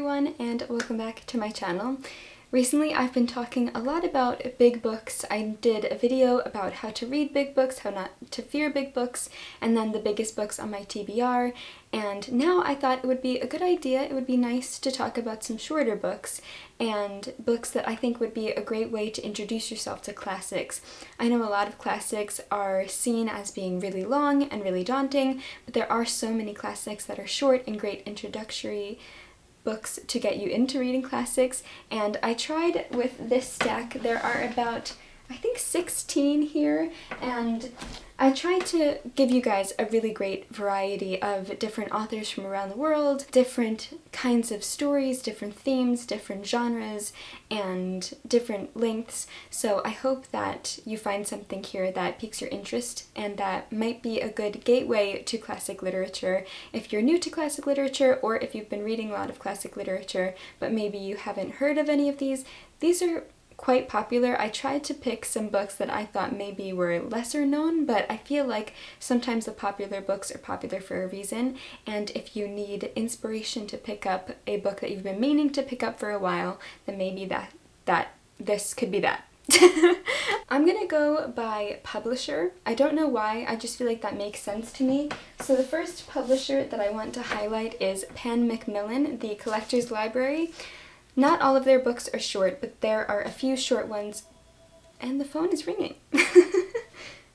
everyone, and welcome back to my channel. Recently I've been talking a lot about big books. I did a video about how to read big books, how not to fear big books, and then the biggest books on my TBR, and now I thought it would be a good idea, it would be nice to talk about some shorter books, and books that I think would be a great way to introduce yourself to classics. I know a lot of classics are seen as being really long and really daunting, but there are so many classics that are short and great introductory books to get you into reading classics, and I tried with this stack. There are about, I think, 16 here, and I tried to give you guys a really great variety of different authors from around the world, different kinds of stories, different themes, different genres, and different lengths. So I hope that you find something here that piques your interest and that might be a good gateway to classic literature if you're new to classic literature, or if you've been reading a lot of classic literature but maybe you haven't heard of any of these. These are quite popular. I tried to pick some books that I thought maybe were lesser known, but I feel like sometimes the popular books are popular for a reason, and if you need inspiration to pick up a book that you've been meaning to pick up for a while, then maybe this could be that. I'm gonna go by publisher. I don't know why, I just feel like that makes sense to me. So the first publisher that I want to highlight is Pan Macmillan, the Collector's Library. Not all of their books are short, but there are a few short ones, and the phone is ringing.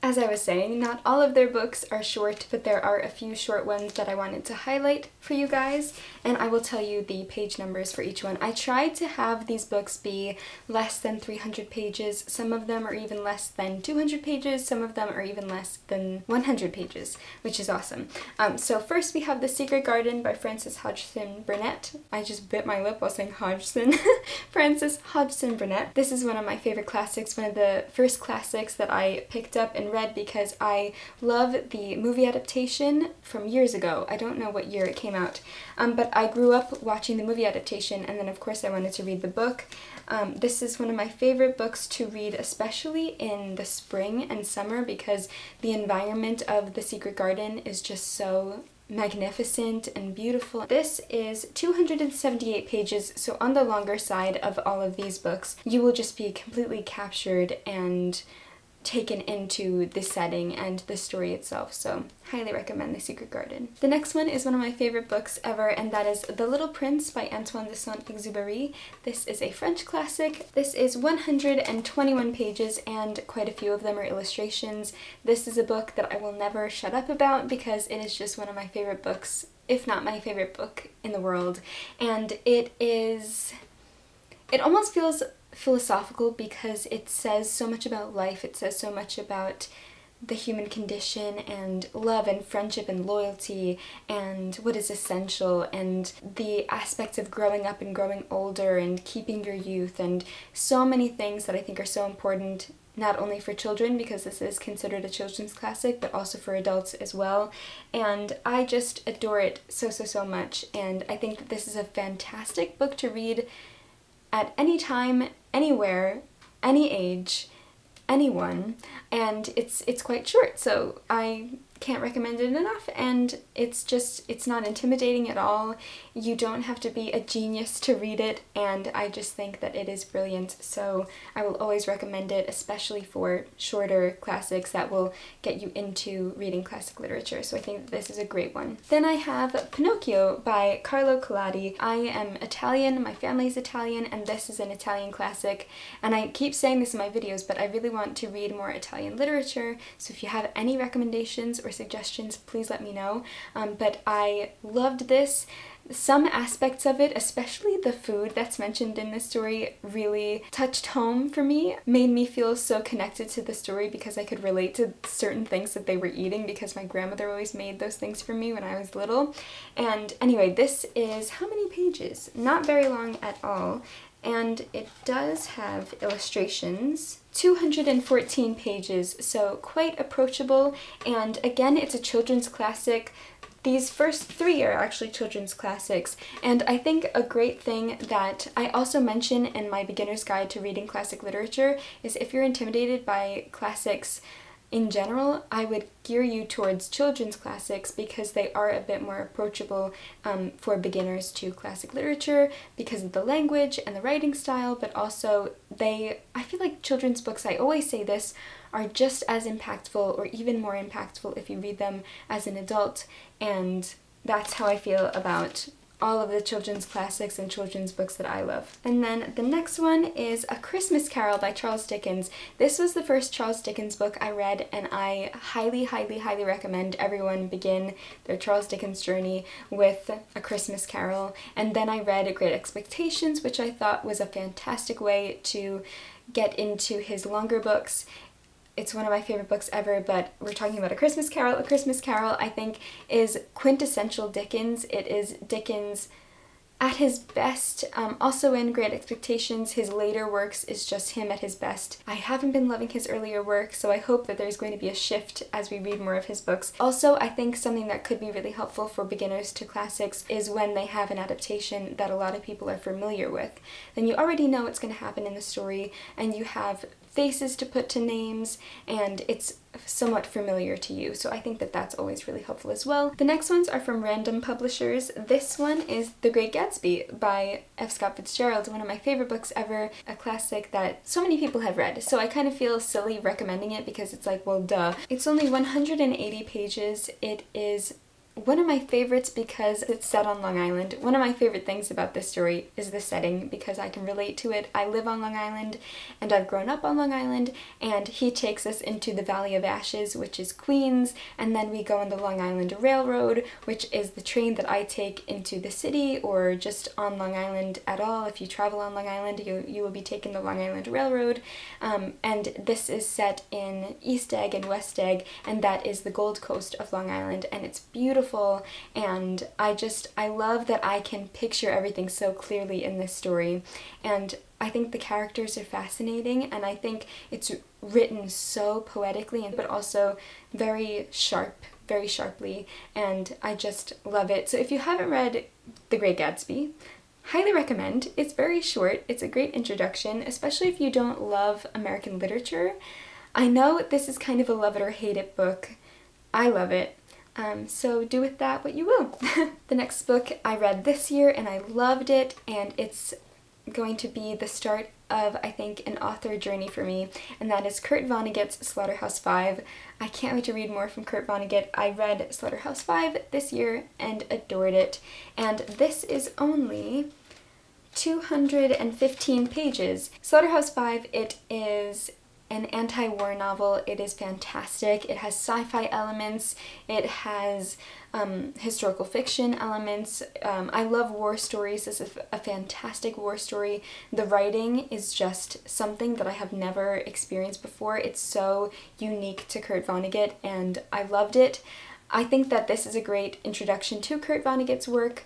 As I was saying, not all of their books are short, but there are a few short ones that I wanted to highlight for you guys, and I will tell you the page numbers for each one. I tried to have these books be less than 300 pages. Some of them are even less than 200 pages, some of them are even less than 100 pages, which is awesome. So first we have The Secret Garden by Frances Hodgson Burnett. I just bit my lip while saying Hodgson. Frances Hodgson Burnett. This is one of my favorite classics, one of the first classics that I picked up and read because I love the movie adaptation from years ago. I don't know what year it came out, but I grew up watching the movie adaptation, and then of course I wanted to read the book. This is one of my favorite books to read, especially in the spring and summer, because the environment of The Secret Garden is just so magnificent and beautiful. This is 278 pages, so on the longer side of all of these books. You will just be completely captured and taken into the setting and the story itself, so highly recommend The Secret Garden. The next one is one of my favorite books ever, and that is The Little Prince by Antoine de Saint-Exupéry. This is a French classic. This is 121 pages, and quite a few of them are illustrations. This is a book that I will never shut up about because it is just one of my favorite books, if not my favorite book in the world, and it almost feels philosophical because it says so much about life. It says so much about the human condition and love and friendship and loyalty and what is essential and the aspects of growing up and growing older and keeping your youth, and so many things that I think are so important, not only for children because this is considered a children's classic, but also for adults as well. And I just adore it so much, and I think that this is a fantastic book to read at any time, anywhere, any age, anyone, and it's quite short, so I can't recommend it enough, and it's not intimidating at all. You don't have to be a genius to read it, and I just think that it is brilliant, so I will always recommend it, especially for shorter classics that will get you into reading classic literature, so I think that this is a great one. Then I have Pinocchio by Carlo Collodi. I am Italian, my family's Italian, and this is an Italian classic, and I keep saying this in my videos, but I really want to read more Italian literature, so if you have any recommendations or suggestions, please let me know. But I loved this. Some aspects of it, especially the food that's mentioned in this story, really touched home for me, made me feel so connected to the story because I could relate to certain things that they were eating because my grandmother always made those things for me when I was little. And anyway, this is how many pages? Not very long at all. And it does have illustrations, 214 pages, so quite approachable, and again, it's a children's classic. These first three are actually children's classics, and I think a great thing that I also mention in my beginner's guide to reading classic literature is if you're intimidated by classics, in general, I would gear you towards children's classics because they are a bit more approachable for beginners to classic literature because of the language and the writing style, but also I feel like children's books, I always say this, are just as impactful or even more impactful if you read them as an adult, and that's how I feel about all of the children's classics and children's books that I love. And then the next one is A Christmas Carol by Charles Dickens. This was the first Charles Dickens book I read, and I highly, highly, highly recommend everyone begin their Charles Dickens journey with A Christmas Carol. And then I read Great Expectations, which I thought was a fantastic way to get into his longer books. It's one of my favorite books ever, but we're talking about A Christmas Carol. A Christmas Carol, I think, is quintessential Dickens. It is Dickens at his best. Also in Great Expectations, his later works is just him at his best. I haven't been loving his earlier work, so I hope that there's going to be a shift as we read more of his books. Also, I think something that could be really helpful for beginners to classics is when they have an adaptation that a lot of people are familiar with. Then you already know what's going to happen in the story, and you have faces to put to names, and it's somewhat familiar to you, so I think that that's always really helpful as well. The next ones are from random publishers. This one is The Great Gatsby by F. Scott Fitzgerald, one of my favorite books ever, a classic that so many people have read, so I kind of feel silly recommending it because it's like, well, duh. It's only 180 pages. It is one of my favorites because it's set on Long Island. One of my favorite things about this story is the setting because I can relate to it. I live on Long Island and I've grown up on Long Island, and he takes us into the Valley of Ashes, which is Queens, and then we go on the Long Island Railroad, which is the train that I take into the city or just on Long Island at all. If you travel on Long Island, you will be taking the Long Island Railroad, and this is set in East Egg and West Egg, and that is the Gold Coast of Long Island, and it's beautiful. And I love that I can picture everything so clearly in this story, and I think the characters are fascinating, and I think it's written so poetically but also very sharply, and I just love it. So if you haven't read The Great Gatsby, highly recommend. It's very short. It's a great introduction, especially if you don't love American literature. I know this is kind of a love it or hate it book. I love it. So do with that what you will. The next book I read this year and I loved it, and it's going to be the start of, I think, an author journey for me, and that is Kurt Vonnegut's Slaughterhouse-Five. I can't wait to read more from Kurt Vonnegut. I read Slaughterhouse-Five this year and adored it, and this is only 215 pages. Slaughterhouse-Five, it is an anti-war novel. It is fantastic. It has sci-fi elements. It has historical fiction elements. I love war stories. This is a fantastic war story. The writing is just something that I have never experienced before. It's so unique to Kurt Vonnegut, and I loved it. I think that this is a great introduction to Kurt Vonnegut's work.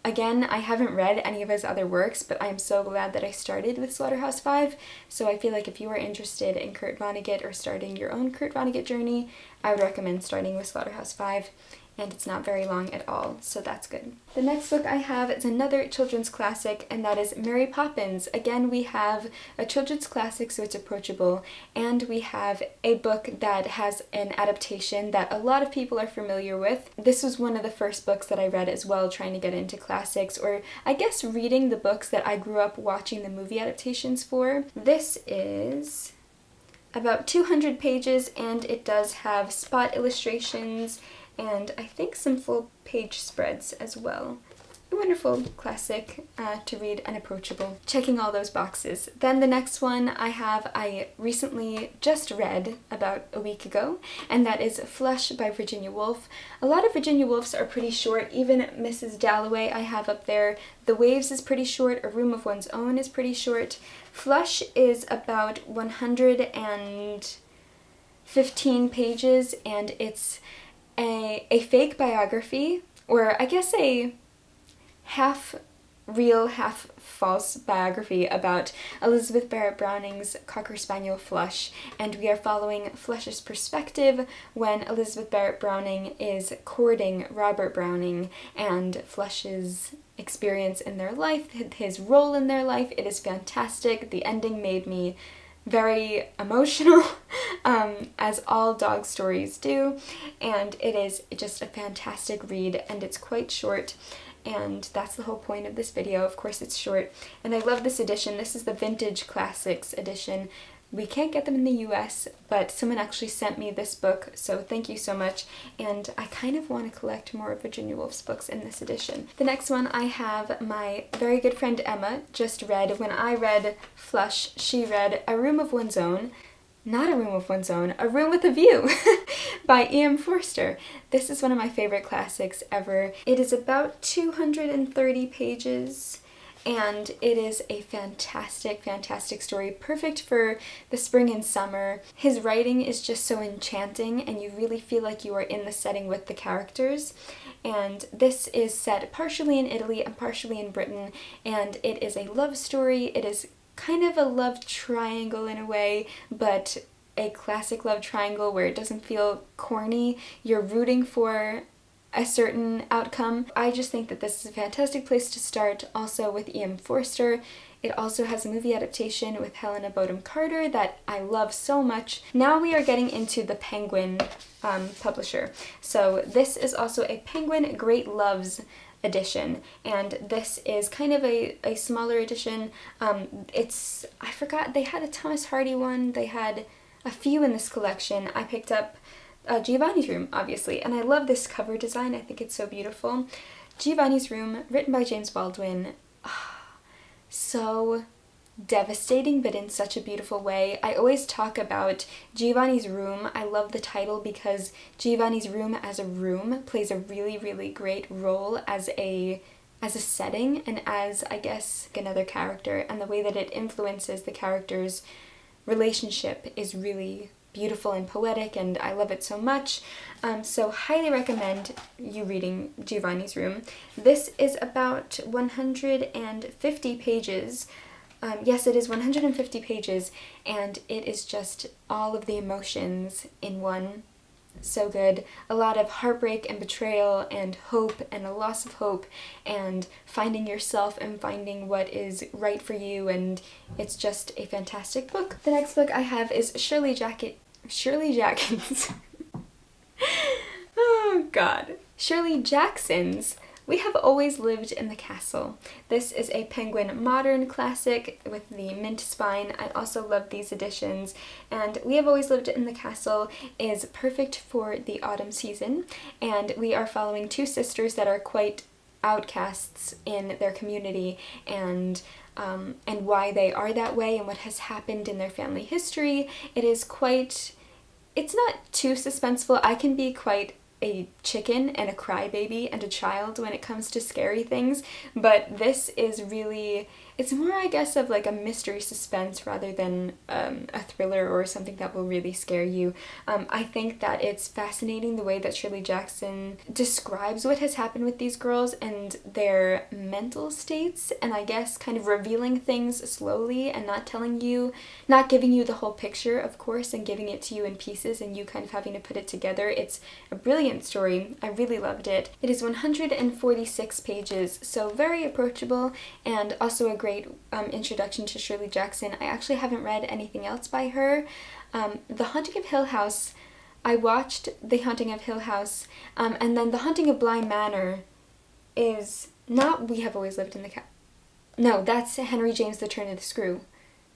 Again, I haven't read any of his other works, but I'm so glad that I started with Slaughterhouse-Five, so I feel like if you are interested in Kurt Vonnegut or starting your own Kurt Vonnegut journey, I would recommend starting with Slaughterhouse-Five, and it's not very long at all, so that's good. The next book I have is another children's classic, and that is Mary Poppins. Again, we have a children's classic, so it's approachable, and we have a book that has an adaptation that a lot of people are familiar with. This was one of the first books that I read as well, trying to get into classics, or I guess reading the books that I grew up watching the movie adaptations for. This is about 200 pages, and it does have spot illustrations and I think some full page spreads as well. A wonderful classic to read and approachable. Checking all those boxes. Then the next one I recently just read about a week ago, and that is Flush by Virginia Woolf. A lot of Virginia Woolf's are pretty short. Even Mrs. Dalloway I have up there. The Waves is pretty short. A Room of One's Own is pretty short. Flush is about 115 pages, and it's a fake biography, or I guess a half real, half false biography about Elizabeth Barrett Browning's Cocker Spaniel Flush, and we are following Flush's perspective when Elizabeth Barrett Browning is courting Robert Browning, and Flush's experience in their life, his role in their life. It is fantastic. The ending made me very emotional, as all dog stories do, and it is just a fantastic read, and it's quite short, and that's the whole point of this video. Of course it's short, and I love this edition. This is the Vintage Classics edition. We can't get them in the US, but someone actually sent me this book, so thank you so much, and I kind of want to collect more of Virginia Woolf's books in this edition. The next one I have my very good friend Emma just read. When I read Flush, she read A Room of One's Own. Not A Room of One's Own, A Room with a View by E.M. Forster. This is one of my favorite classics ever. It is about 230 pages. And it is a fantastic, fantastic story, perfect for the spring and summer. His writing is just so enchanting, and you really feel like you are in the setting with the characters. And this is set partially in Italy and partially in Britain, and it is a love story. It is kind of a love triangle in a way, but a classic love triangle where it doesn't feel corny. You're rooting for a certain outcome. I just think that this is a fantastic place to start, also with E.M. Forster. It also has a movie adaptation with Helena Bonham Carter that I love so much. Now we are getting into the Penguin publisher. So this is also a Penguin Great Loves edition, and this is kind of a smaller edition. I forgot, they had a Thomas Hardy one, they had a few in this collection. I picked up Giovanni's Room, obviously, and I love this cover design. I think it's so beautiful. Giovanni's Room, written by James Baldwin. So devastating, but in such a beautiful way. I always talk about Giovanni's Room. I love the title because Giovanni's Room as a room plays a really, really great role as a setting and as, I guess, another character, and the way that it influences the character's relationship is really beautiful and poetic, and I love it so much. So highly recommend you reading Giovanni's Room. This is about 150 pages. Yes, it is 150 pages, and it is just all of the emotions in one. So good. A lot of heartbreak and betrayal and hope and a loss of hope and finding yourself and finding what is right for you, and it's just a fantastic book. The next book I have is Shirley Jackson's oh god. Shirley Jackson's We Have Always Lived in the Castle. This is a Penguin modern classic with the mint spine. I also love these editions, and We Have Always Lived in the Castle is perfect for the autumn season, and we are following two sisters that are quite outcasts in their community, and why they are that way and what has happened in their family history. It's not too suspenseful. I can be quite a chicken and a crybaby and a child when it comes to scary things, but this is really, it's more, I guess, of like a mystery suspense rather than a thriller or something that will really scare you. I think that it's fascinating the way that Shirley Jackson describes what has happened with these girls and their mental states, and I guess kind of revealing things slowly and not giving you the whole picture, of course, and giving it to you in pieces and you kind of having to put it together. It's a brilliant story. I really loved it. It is 146 pages, so very approachable, and also a great introduction to Shirley Jackson. I actually haven't read anything else by her. The Haunting of Hill House, I watched The Haunting of Hill House, and then The Haunting of Bly Manor is not We Have Always Lived in the No, that's Henry James' The Turn of the Screw.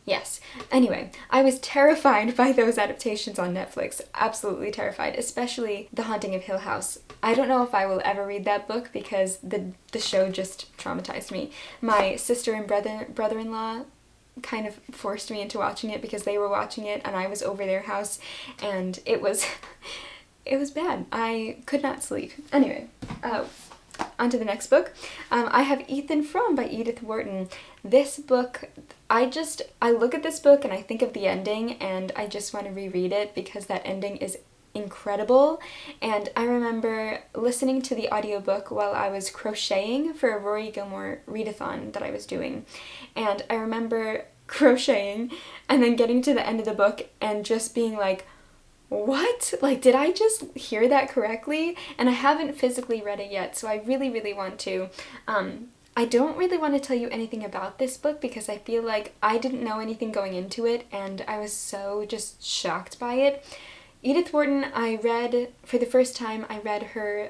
Yes. Anyway, I was terrified by those adaptations on Netflix. Absolutely terrified, especially The Haunting of Hill House. I don't know if I will ever read that book because the show just traumatized me. My sister and brother-in-law kind of forced me into watching it because they were watching it and I was over their house, and it was bad. I could not sleep. Anyway, on to the next book. I have Ethan Frome by Edith Wharton. This book, I look at this book and I think of the ending and I just want to reread it because that ending is incredible. And I remember listening to the audiobook while I was crocheting for a Rory Gilmore readathon that I was doing. And I remember crocheting and then getting to the end of the book and just being like, what? Like, did I just hear that correctly? And I haven't physically read it yet, so I really, really want to. I don't really want to tell you anything about this book because I feel like I didn't know anything going into it and I was so just shocked by it. Edith Wharton, I read, for the first time, I read her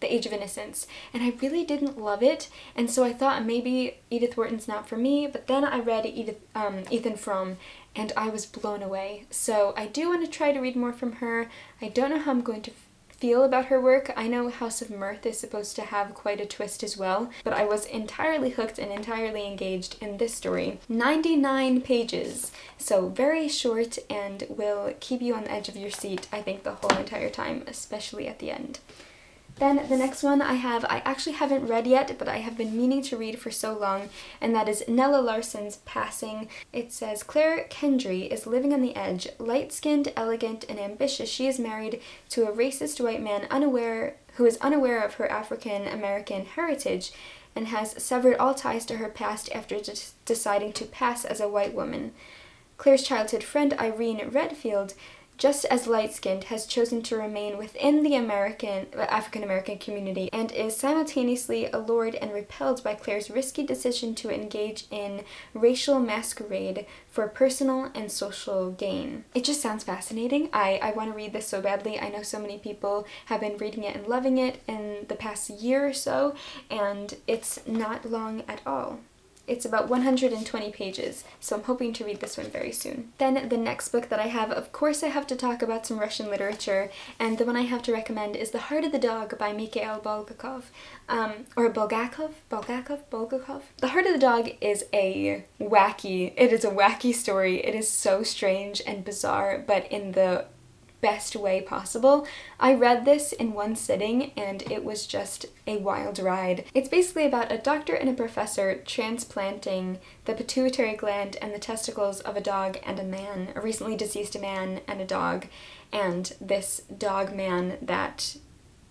The Age of Innocence, and I really didn't love it, and so I thought maybe Edith Wharton's not for me, but then I read Ethan Frome, and I was blown away. So I do want to try to read more from her. I don't know how I'm going to feel about her work. I know House of Mirth is supposed to have quite a twist as well, but I was entirely hooked and entirely engaged in this story. 99 pages, so very short and will keep you on the edge of your seat, I think, the whole entire time, especially at the end. Then the next one I actually haven't read yet, but I have been meaning to read for so long, and that is Nella Larsen's Passing. It says, Claire Kendry is living on the edge. Light-skinned, elegant, and ambitious, she is married to a racist white man who is unaware of her African-American heritage and has severed all ties to her past after deciding to pass as a white woman. Claire's childhood friend Irene Redfield, just as light-skinned, has chosen to remain within the African-American community and is simultaneously allured and repelled by Claire's risky decision to engage in racial masquerade for personal and social gain. It just sounds fascinating. I want to read this so badly. I know so many people have been reading it and loving it in the past year or so, and it's not long at all. It's about 120 pages, so I'm hoping to read this one very soon. Then the next book that I have, of course I have to talk about some Russian literature, and the one I have to recommend is The Heart of the Dog by Mikhail Bulgakov, or Bulgakov? The Heart of the Dog is a wacky story. It is so strange and bizarre, but in the best way possible. I read this in one sitting and it was just a wild ride. It's basically about a doctor and a professor transplanting the pituitary gland and the testicles of a dog and a man, a recently deceased man and a dog, and this dog man that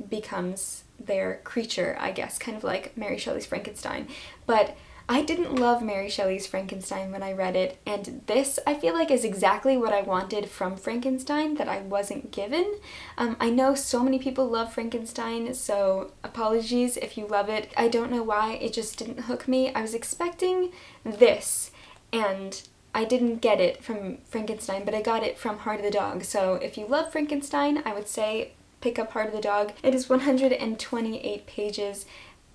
becomes their creature, I guess, kind of like Mary Shelley's Frankenstein. But I didn't love Mary Shelley's Frankenstein when I read it, and this, I feel like, is exactly what I wanted from Frankenstein that I wasn't given. I know so many people love Frankenstein, so apologies if you love it. I don't know why, it just didn't hook me. I was expecting this, and I didn't get it from Frankenstein, but I got it from Heart of the Dog. So if you love Frankenstein, I would say pick up Heart of the Dog. It is 128 pages.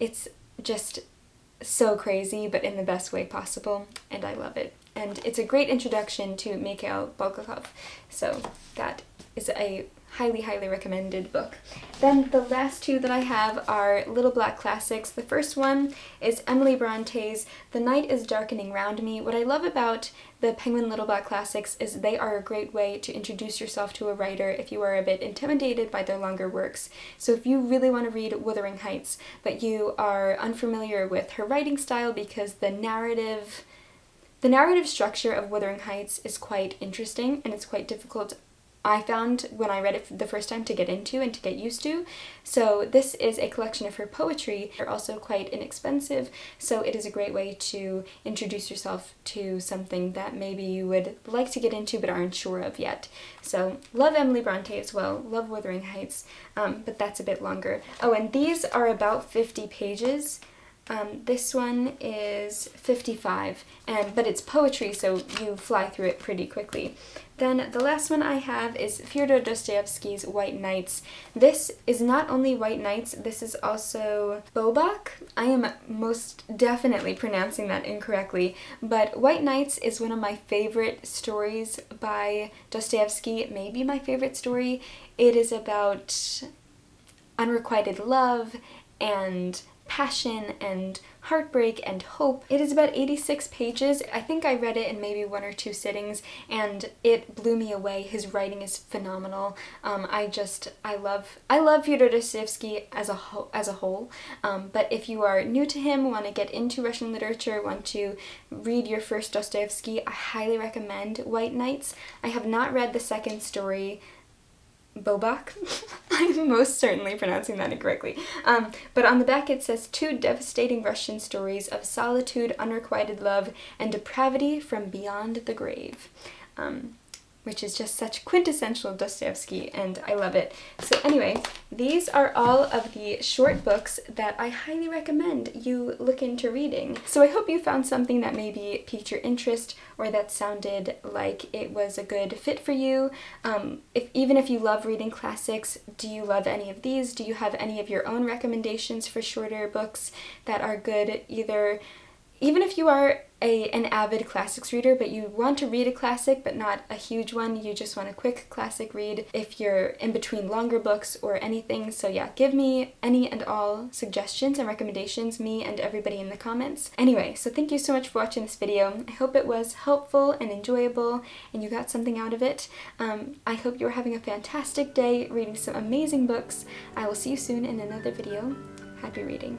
It's just so crazy, but in the best way possible, and I love it. And it's a great introduction to Mikhail Bulgakov, so that is a highly, highly recommended book. Then the last two that I have are Little Black Classics. The first one is Emily Bronte's The Night is Darkening Round Me. What I love about the Penguin Little Black Classics is they are a great way to introduce yourself to a writer if you are a bit intimidated by their longer works. So if you really want to read Wuthering Heights, but you are unfamiliar with her writing style because the narrative structure of Wuthering Heights is quite interesting and it's quite difficult, I found, when I read it the first time, to get into and to get used to. So this is a collection of her poetry. They're also quite inexpensive, so it is a great way to introduce yourself to something that maybe you would like to get into but aren't sure of yet. So love Emily Bronte as well, love Wuthering Heights, but that's a bit longer. Oh, and these are about 50 pages. This one is 55, but it's poetry, so you fly through it pretty quickly. Then the last one I have is Fyodor Dostoevsky's White Nights. This is not only White Nights, this is also Bobak. I am most definitely pronouncing that incorrectly, but White Nights is one of my favorite stories by Dostoevsky, maybe my favorite story. It is about unrequited love and passion and heartbreak and hope. It is about 86 pages. I think I read it in maybe 1 or 2 sittings and it blew me away. His writing is phenomenal. I love Fyodor Dostoevsky as a whole, but if you are new to him, want to get into Russian literature, want to read your first Dostoevsky, I highly recommend White Nights. I have not read the second story, Bobak. I'm most certainly pronouncing that incorrectly. But on the back it says 2 devastating Russian stories of solitude, unrequited love, and depravity from beyond the grave. which is just such quintessential Dostoevsky, and I love it. So anyway, these are all of the short books that I highly recommend you look into reading. So I hope you found something that maybe piqued your interest or that sounded like it was a good fit for you. Even if you love reading classics, do you love any of these? Do you have any of your own recommendations for shorter books that are good? Even if you are an avid classics reader, but you want to read a classic but not a huge one, you just want a quick classic read if you're in between longer books or anything. So yeah, give me any and all suggestions and recommendations, me and everybody in the comments. Anyway, so thank you so much for watching this video. I hope it was helpful and enjoyable and you got something out of it. I hope you're having a fantastic day reading some amazing books. I will see you soon in another video. Happy reading.